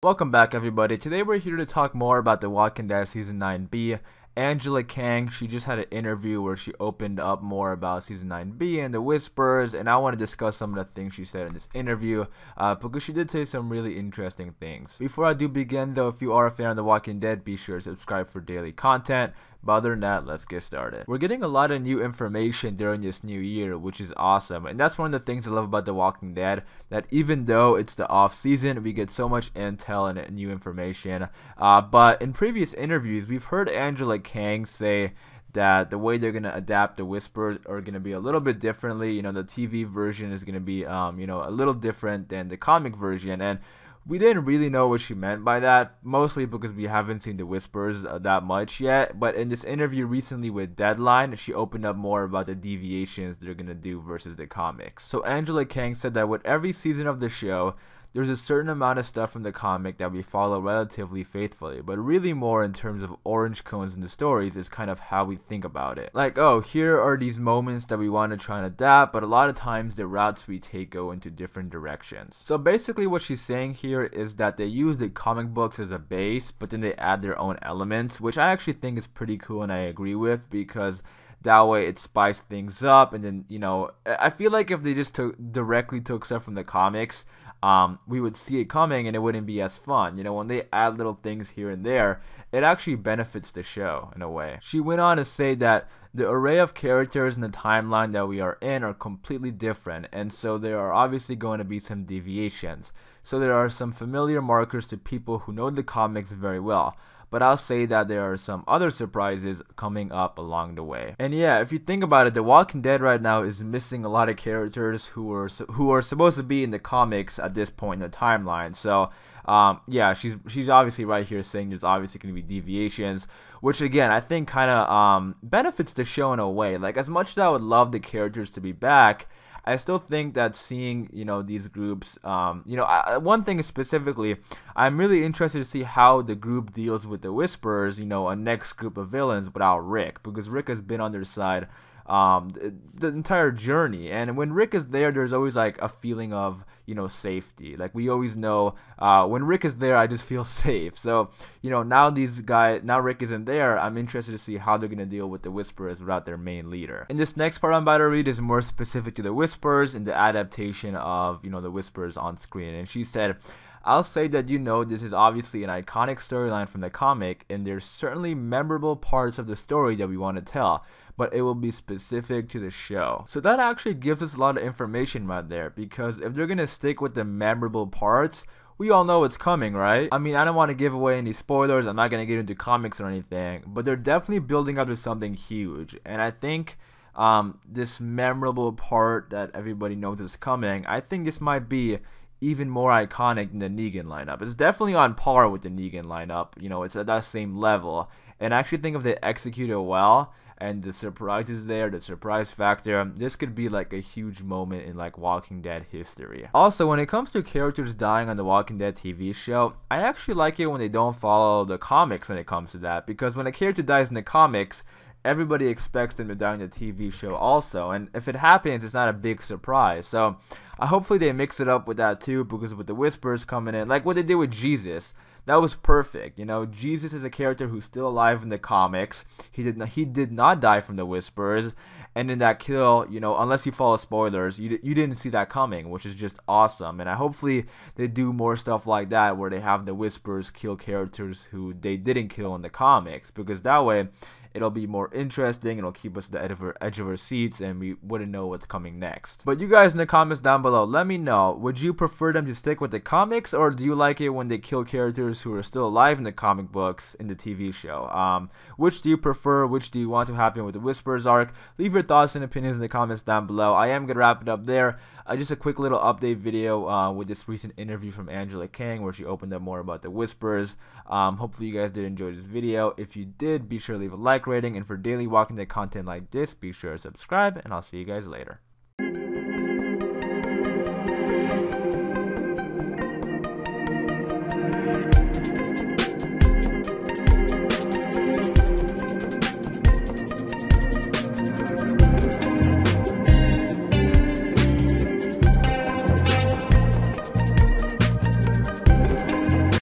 Welcome back, everybody. Today we're here to talk more about The Walking Dead Season 9B. Angela Kang, she just had an interview where she opened up more about Season 9B and the Whispers, and I want to discuss some of the things she said in this interview because she did say some really interesting things. Before I do begin though, if you are a fan of The Walking Dead, be sure to subscribe for daily content. But other than that, let's get started. We're getting a lot of new information during this new year, which is awesome. And that's one of the things I love about The Walking Dead, that even though it's the off season, we get so much intel and new information. But in previous interviews, we've heard Angela Kang say that the way they're going to adapt the Whispers are going to be a little bit differently. You know, the TV version is going to be, a little different than the comic version. And we didn't really know what she meant by that, mostly because we haven't seen the Whispers that much yet. But in this interview recently with Deadline, she opened up more about the deviations they're going to do versus the comics. So Angela Kang said that with every season of the show, there's a certain amount of stuff from the comic that we follow relatively faithfully, but really more in terms of orange cones in the stories is kind of how we think about it. Like, oh, here are these moments that we want to try and adapt, but a lot of times the routes we take go into different directions. So basically what she's saying here is that they use the comic books as a base, but then they add their own elements, which I actually think is pretty cool and I agree with, because that way it spiced things up. And then, you know, I feel like if they just directly took stuff from the comics, we would see it coming and it wouldn't be as fun. You know, when they add little things here and there, it actually benefits the show in a way. She went on to say that the array of characters in the timeline that we are in are completely different, and so there are obviously going to be some deviations. So there are some familiar markers to people who know the comics very well, but I'll say that there are some other surprises coming up along the way. And yeah, if you think about it, The Walking Dead right now is missing a lot of characters who are supposed to be in the comics at this point in the timeline. So yeah, she's obviously right here saying there's obviously going to be deviations, which again I think kind of benefits the show in a way. Like, as much as I would love the characters to be back, I still think that seeing, you know, these groups, one thing specifically, I'm really interested to see how the group deals with the Whispers, you know, a next group of villains without Rick, because Rick has been on their side the entire journey, and when Rick is there, there's always like a feeling of, you know, safety. Like, we always know when Rick is there, I just feel safe. So, you know, now Rick isn't there, I'm interested to see how they're gonna deal with the Whisperers without their main leader. And this next part I'm about to read is more specific to the Whispers and the adaptation of, you know, the Whispers on screen. And she said, I'll say that, you know, this is obviously an iconic storyline from the comic, and there's certainly memorable parts of the story that we want to tell, but it will be specific to the show. So that actually gives us a lot of information right there, because if they're gonna stick with the memorable parts, we all know what's coming, right? I mean, I don't want to give away any spoilers, I'm not gonna get into comics or anything, but they're definitely building up to something huge. And I think this memorable part that everybody knows is coming, I think this might be even more iconic than the Negan lineup. It's definitely on par with the Negan lineup, you know, it's at that same level. And I actually think if they execute it well, and the surprises there, the surprise factor, this could be like a huge moment in like Walking Dead history. Also, when it comes to characters dying on the Walking Dead TV show, I actually like it when they don't follow the comics when it comes to that, because when a character dies in the comics, everybody expects them to die in the TV show also, and if it happens, it's not a big surprise. So hopefully they mix it up with that too, because with the Whispers coming in, like what they did with Jesus, that was perfect. You know, Jesus is a character who's still alive in the comics. He did not die from the Whispers, and in that kill, you know, unless you follow spoilers, you didn't see that coming, which is just awesome. And hopefully they do more stuff like that, where they have the Whispers kill characters who they didn't kill in the comics, because that way it'll be more interesting, it'll keep us at the edge of our seats, and we wouldn't know what's coming next. But you guys in the comments down below, let me know, would you prefer them to stick with the comics, or do you like it when they kill characters who are still alive in the comic books in the TV show? Which do you prefer? Which do you want to happen with the Whispers arc? Leave your thoughts and opinions in the comments down below. I am gonna wrap it up there. Just a quick little update video with this recent interview from Angela Kang, where she opened up more about the Whispers. Hopefully you guys did enjoy this video. If you did, be sure to leave a like rating, and for daily Walking Dead content like this, be sure to subscribe, and I'll see you guys later.